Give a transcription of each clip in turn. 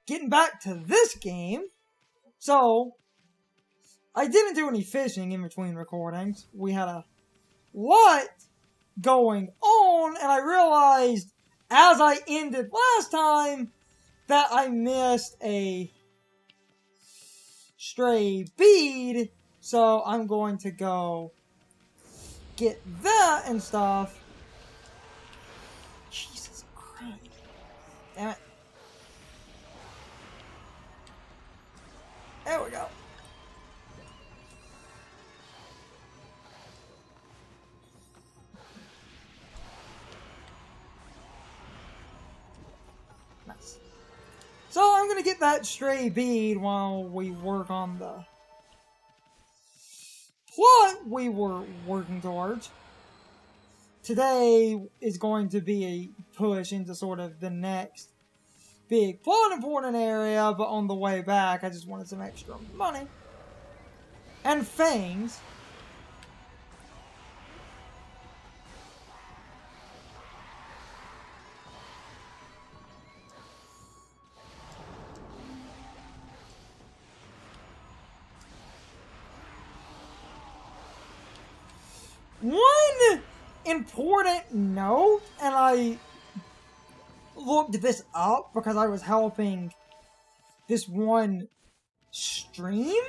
getting back to this game, so I didn't do any fishing in between recordings. We had a lot going on, and I realized as I ended last time that I missed a stray bead, so I'm going to go get that and stuff. Jesus Christ. Damn it. There we go. Nice. So I'm gonna get that stray bead while we work on the plot we were working towards. Today is going to be a push into sort of the next big plot important area, but on the way back I just wanted some extra money and fangs. One important note, and I looked this up because I was helping this one stream.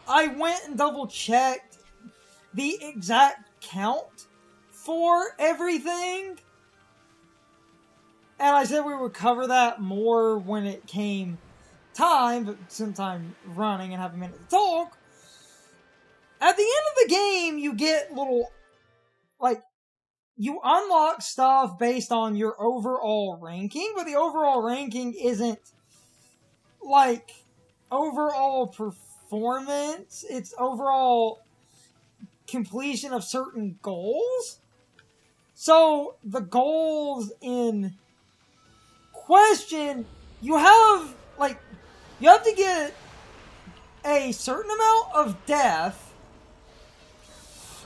I went and double checked the exact count for everything, and I said we would cover that more when it came time, but since I'm running and have a minute to talk, at the end of the game, you get little, like, you unlock stuff based on your overall ranking, but the overall ranking isn't, like, overall performance. It's overall completion of certain goals. So, the goals in question, you have to get a certain amount of death,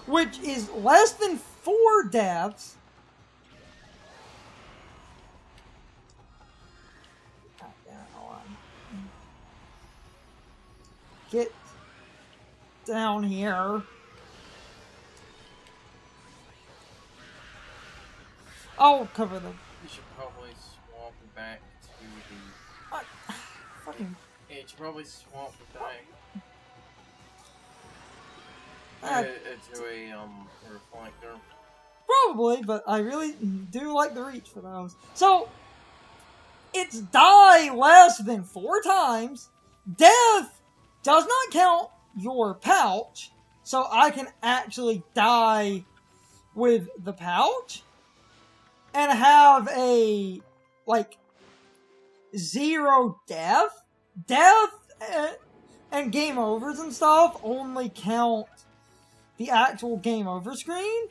which is less than 4 deaths. Get down here. I'll cover them. You should probably swap back to the... Fucking... Yeah, you should probably swap back. To a reflector. Probably, but I really do like the reach for those. So, it's die less than 4 times. Death does not count your pouch, so I can actually die with the pouch and have a, 0 death. Death and game overs and stuff only count the actual game over screen.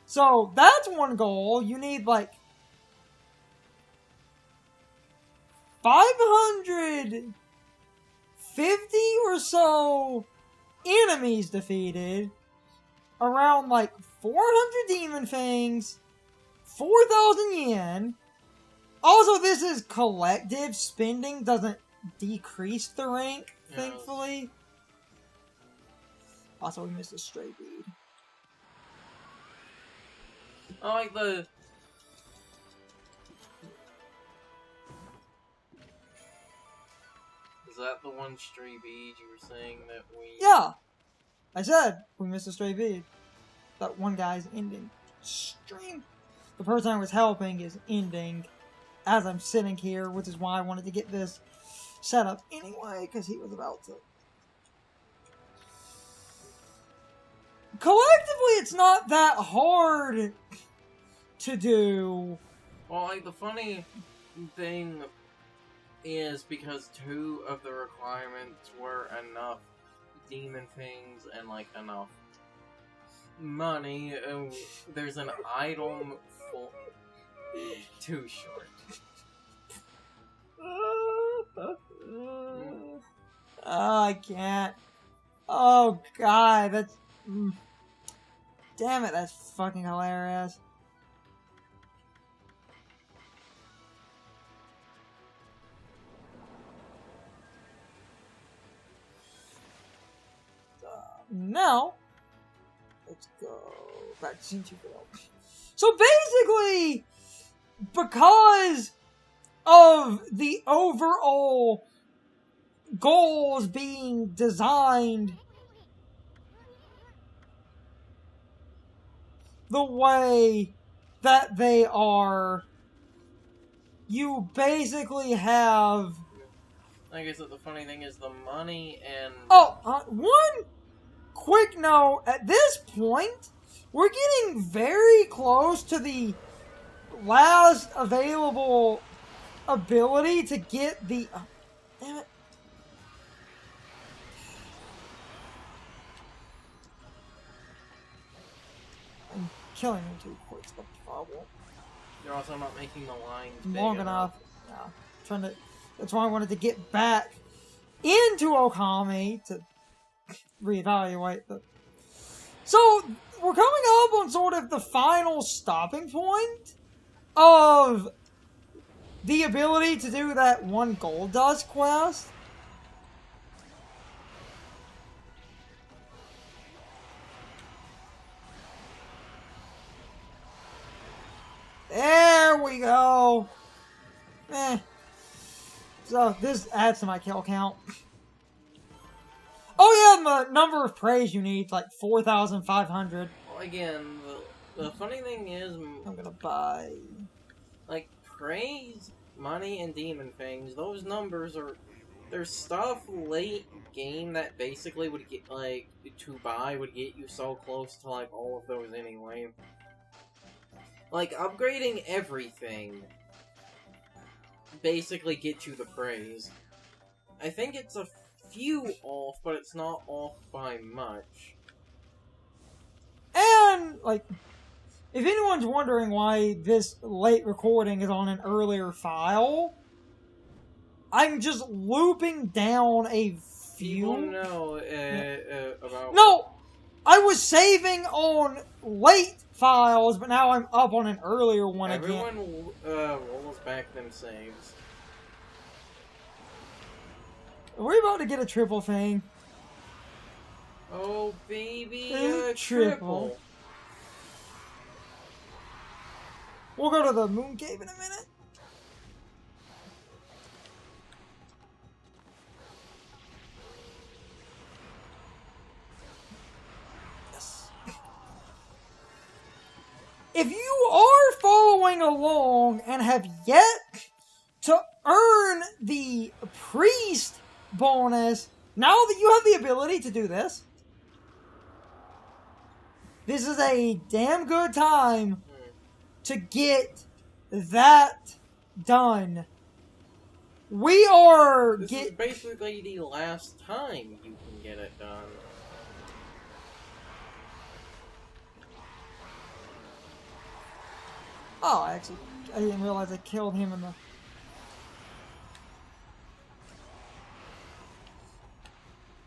So that's one goal. You need 550 or so enemies defeated, around 400 demon fangs, 4,000 yen. Also, this is collective. Spending doesn't decrease the rank, thankfully. Also, we missed a stray bead. I like the... Is that the one stray bead you were saying that we... Yeah! I said we missed a stray bead. That one guy's ending stream. The person I was helping is ending as I'm sitting here, which is why I wanted to get this set up anyway, because he was about to... Collectively, it's not that hard to do. Well, the funny thing is, because 2 of the requirements were enough demon things and, enough money, there's an item full... Too short. Oh, I can't. Oh, God, that's... Damn it, that's fucking hilarious. Now, let's go back to Scene 2 Village. So basically, because of the overall goals being designed the way that they are, you basically have... Like I said, the funny thing is the money and... Oh, one quick note, at this point, we're getting very close to the last available ability to get the... Oh, damn it. I'm killing him too quick, that's the problem. You're also not making the lines Long enough. Yeah, that's why I wanted to get back into Okami to reevaluate the... So, we're coming up on sort of the final stopping point of the ability to do that one gold dust quest. There we go. So, this adds to my kill count. Oh yeah, the number of praise you need, like 4,500. Well, again, the funny thing is... I'm gonna buy... Like, praise, money, and demon things, those numbers are... There's stuff late game that basically would get, like, to buy would get you so close to, like, all of those anyway. Like, upgrading everything basically gets you the praise. I think it's a few off, but it's not off by much. And, like, if anyone's wondering why this late recording is on an earlier file, I'm just looping down a few... People know about... No! I was saving on late files, but now I'm up on an earlier one again. Everyone rolls back them saves. Are we about to get a triple thing? Oh, baby, triple. We'll go to the moon cave in a minute. Yes. If you are following along and have yet to earn the priest bonus, now that you have the ability to do this, this is a damn good time to get that done. We are... This is basically the last time you can get it done. Oh, actually, I didn't realize I killed him in the...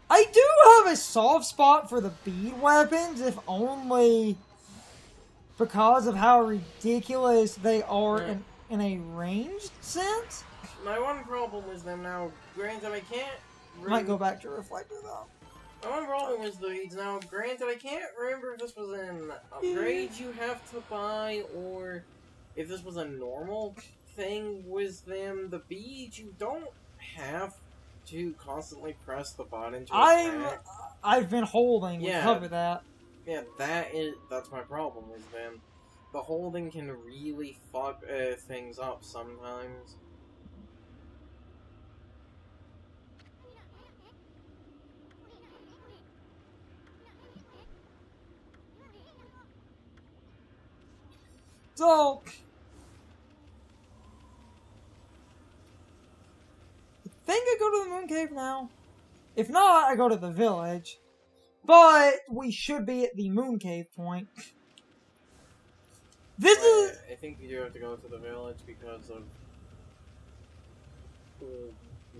I do have a soft spot for the bead weapons, if only because of how ridiculous they are in a ranged sense. My one problem is them now, granted I can't... Might go back to Reflector though. My one problem is these now, granted I can't remember if this was an upgrade you have to buy, or if this was a normal thing with them. The beads, you don't have to constantly press the button to attack. I've been holding, we cover that. Yeah, that's my problem with them. The holding can really fuck things up sometimes. So, I think I go to the moon cave now. If not, I go to the village. But we should be at the moon cave point. This is... I think you do have to go to the village because of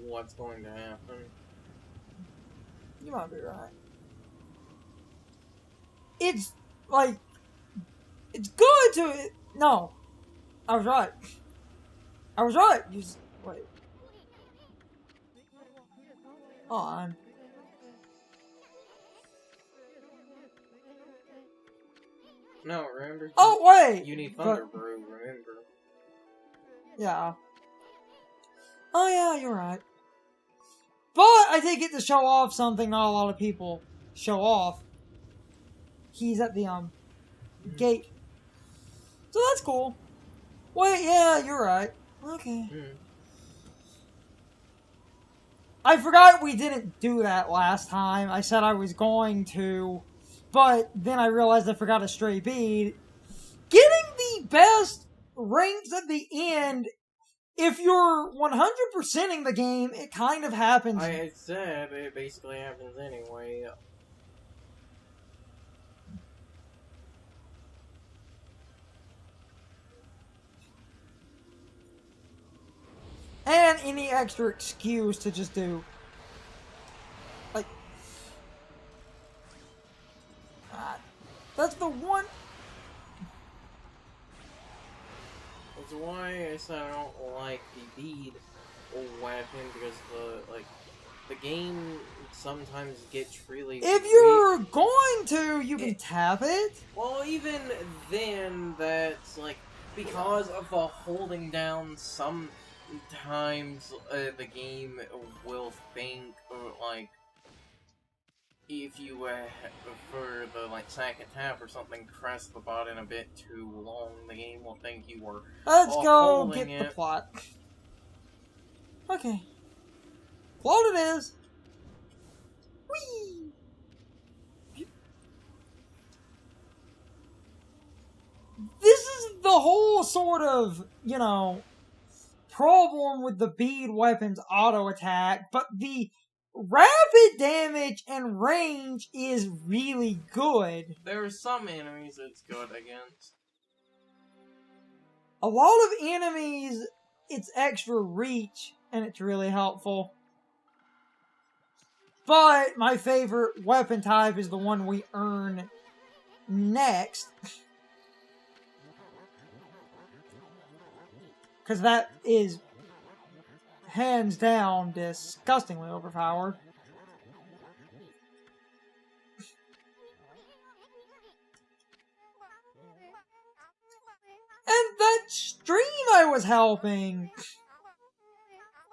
what's going to happen. You might be right. It's, like... It's good to... No. I was right. I was right. You just... Wait. On. No, remember? Oh, wait! You need Thunder Brew, remember? Yeah. Oh, yeah, you're right. But I did get to show off something not a lot of people show off. He's at the, gate. So that's cool. Wait, yeah, you're right. Okay. I forgot we didn't do that last time. I said I was going to, but then I realized I forgot a stray bead. Getting the best ranks at the end, if you're 100%ing the game, it kind of happens. I said it basically happens anyway. And any extra excuse to just do. Like. That's the one. That's why I said I don't like the bead weapon, because the game sometimes gets really. If you're going to, you can tap it. Well, even then, that's like because of the holding down. Sometimes the game will think like if you for the second tap or something, press the button a bit too long, the game will think you were. Let's go get the plot. Okay. Plot it is. Whee! This is the whole sort of, problem with the bead weapon's auto attack, but the rapid damage and range is really good. There are some enemies it's good against. A lot of enemies, it's extra reach, and it's really helpful. But my favorite weapon type is the one we earn next. Because that is, hands down, disgustingly overpowered. And that stream I was helping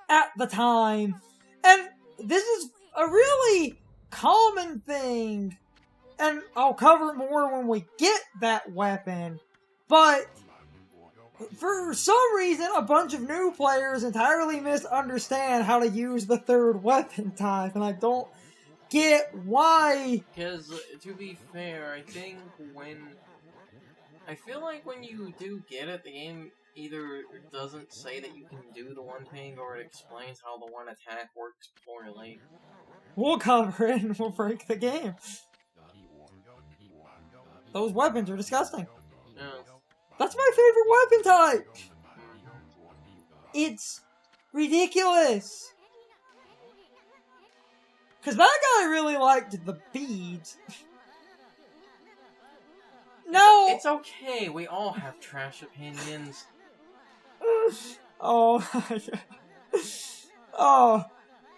at the time, and this is a really common thing, and I'll cover it more when we get that weapon, but for some reason, a bunch of new players entirely misunderstand how to use the third weapon type, and I don't get why. Because, to be fair, I feel like when you do get it, the game either doesn't say that you can do the one thing, or it explains how the one attack works poorly. We'll cover it and we'll break the game. Those weapons are disgusting. Yeah. That's my favorite weapon type! It's ridiculous. Because that guy really liked the beads. No! It's okay, we all have trash opinions. Oh my god.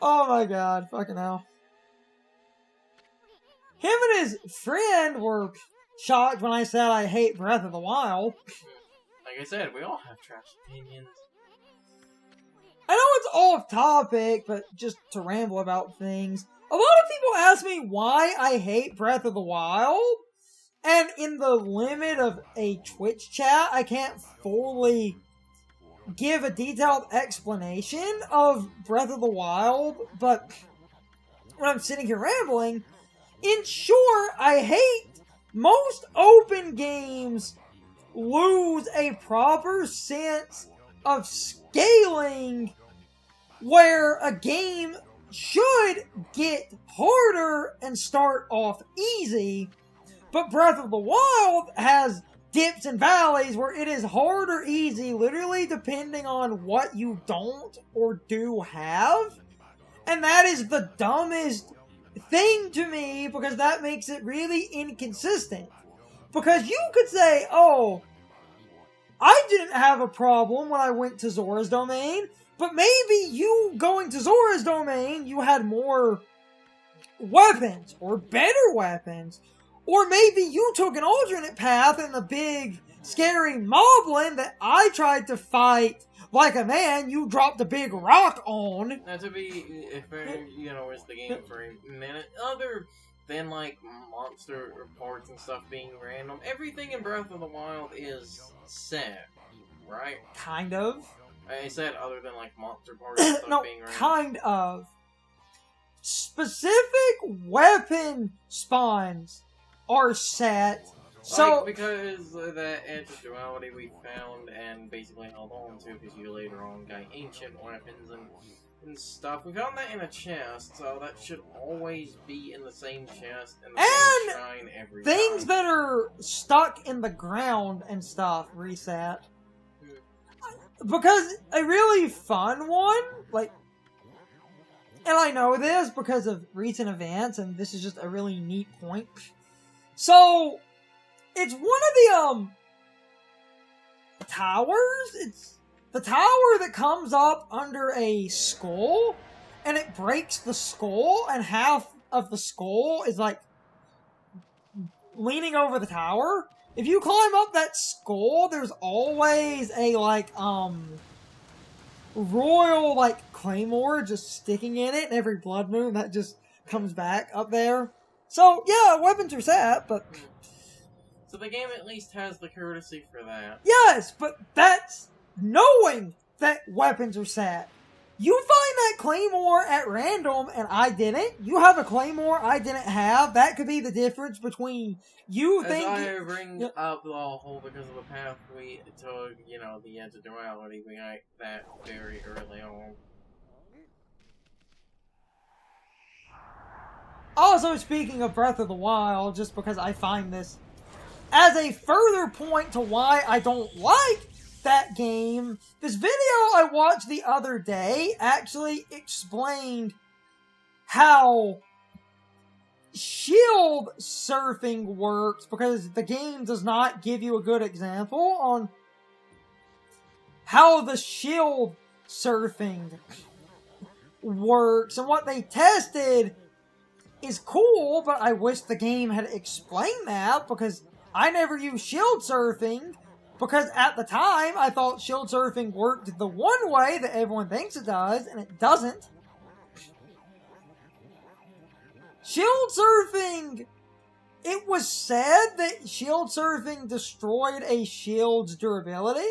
Oh my god, fucking hell. Him and his friend were shocked when I said I hate Breath of the Wild. Like I said, we all have trash opinions. I know it's off topic, but just to ramble about things. A lot of people ask me why I hate Breath of the Wild, and in the limit of a Twitch chat, I can't fully give a detailed explanation of Breath of the Wild, but when I'm sitting here rambling, in short, I hate most open games lose a proper sense of scaling where a game should get harder and start off easy, but Breath of the Wild has dips and valleys where it is hard or easy, literally depending on what you don't or do have. And that is the dumbest thing to me, because that makes it really inconsistent. Because you could say, oh, I didn't have a problem when I went to Zora's Domain, but maybe you going to Zora's Domain, you had more weapons, or better weapons, Or maybe you took an alternate path in the big, scary moblin that I tried to fight like a man, you dropped a big rock on. Now, to be fair, is the game for a minute. Other than, like, monster parts and stuff being random, everything in Breath of the Wild is set, right? Kind of. I said other than, like, monster parts and stuff No, being random. kind of. Specific weapon spawns are set. So, because that edge of duality we found and basically held on to, because you later on got ancient weapons and stuff. We found that in a chest, so that should always be in the same chest and the same shrine every time. Things that are stuck in the ground and stuff reset. Because a really fun one, like, and I know this because of recent events, and this is just a really neat point. So, it's one of the, towers. It's the tower that comes up under a skull, and it breaks the skull, and half of the skull is, like, leaning over the tower. If you climb up that skull, there's always a, like, royal, like, claymore just sticking in it, and every blood moon that just comes back up there. So, yeah, weapons are set, but... So the game at least has the courtesy for that. Yes, but that's knowing that weapons are set. You find that claymore at random, and I didn't. You have a claymore I didn't have. That could be the difference between you thinking... As I bring up the whole because of the path we took, the edge of duality, we got that very early on. Also, speaking of Breath of the Wild, just because I find this as a further point to why I don't like that game, this video I watched the other day actually explained how shield surfing works, because the game does not give you a good example on how the shield surfing works, and what they tested is cool, but I wish the game had explained that, because I never used shield surfing, because at the time I thought shield surfing worked the one way that everyone thinks it does, and it doesn't. Shield surfing, it was said that shield surfing destroyed a shield's durability.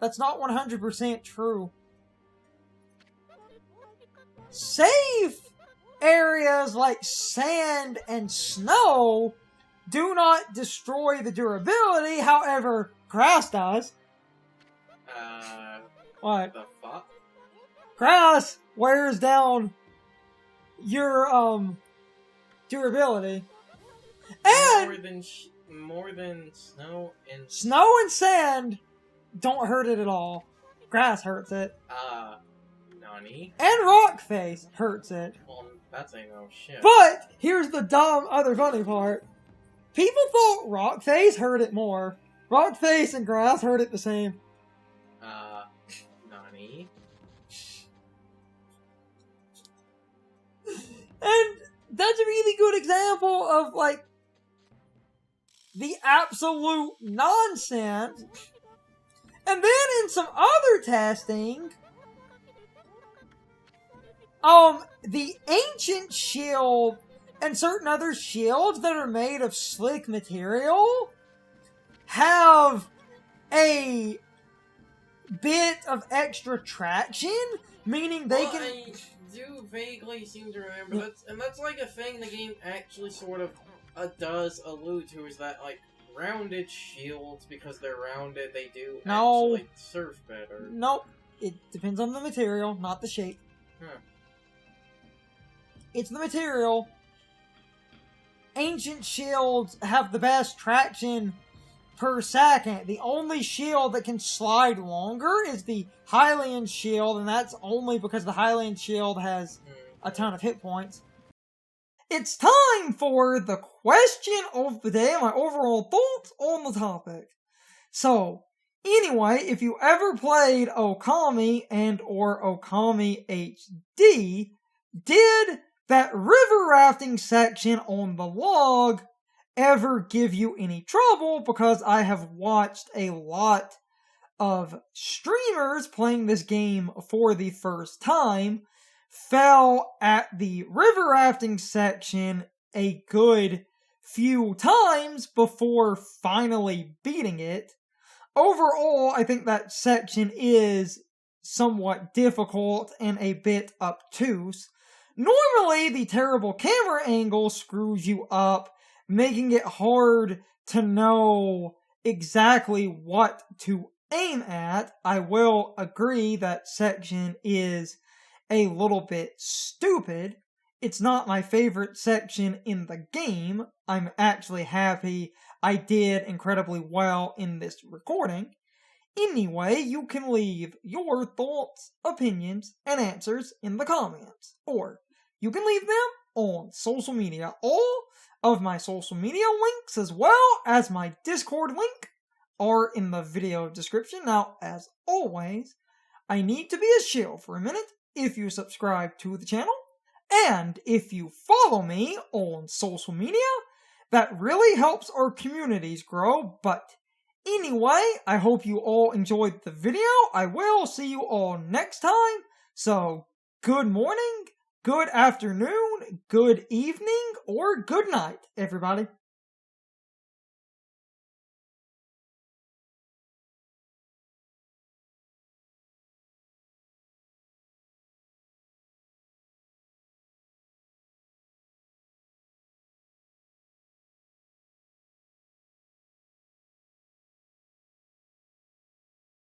That's not 100% true. Safe areas like sand and snow do not destroy the durability, however, grass does. What? The fuck? Grass wears down your, durability. And more than snow and... Snow and sand don't hurt it at all. Grass hurts it. Nani? And rock face hurts it. Well, that's ain't no shit. But, here's the dumb other funny part. People thought rock face hurt it more. Rock face and grass hurt it the same. Nani? And that's a really good example of, like, the absolute nonsense. And then in some other testing, the ancient shield and certain other shields that are made of slick material have a bit of extra traction, meaning they can... I do vaguely seem to remember that's like a thing the game actually sort of does allude to, is that, like, rounded shields, because they're rounded, they do actually surf better. Nope. It depends on the material, not the shape. It's the material. Ancient shields have the best traction per second. The only shield that can slide longer is the Hylian shield, and that's only because the Hylian shield has a ton of hit points. It's time for the question of the day, my overall thoughts on the topic. So, anyway, if you ever played Okami and or Okami HD, did that river rafting section on the log ever give you any trouble because I have watched a lot of streamers playing this game for the first time, fell at the river rafting section a good few times before finally beating it. Overall, I think that section is somewhat difficult and a bit obtuse. Normally, the terrible camera angle screws you up, making it hard to know exactly what to aim at. I will agree that section is a little bit stupid. It's not my favorite section in the game. I'm actually happy I did incredibly well in this recording. Anyway, you can leave your thoughts, opinions, and answers in the comments. Or you can leave them on social media. All of my social media links, as well as my Discord link, are in the video description. Now, as always, I need to be a shill for a minute if you subscribe to the channel, and if you follow me on social media. That really helps our communities grow. But anyway, I hope you all enjoyed the video. I will see you all next time. So, good morning, good afternoon, good evening, or good night, everybody.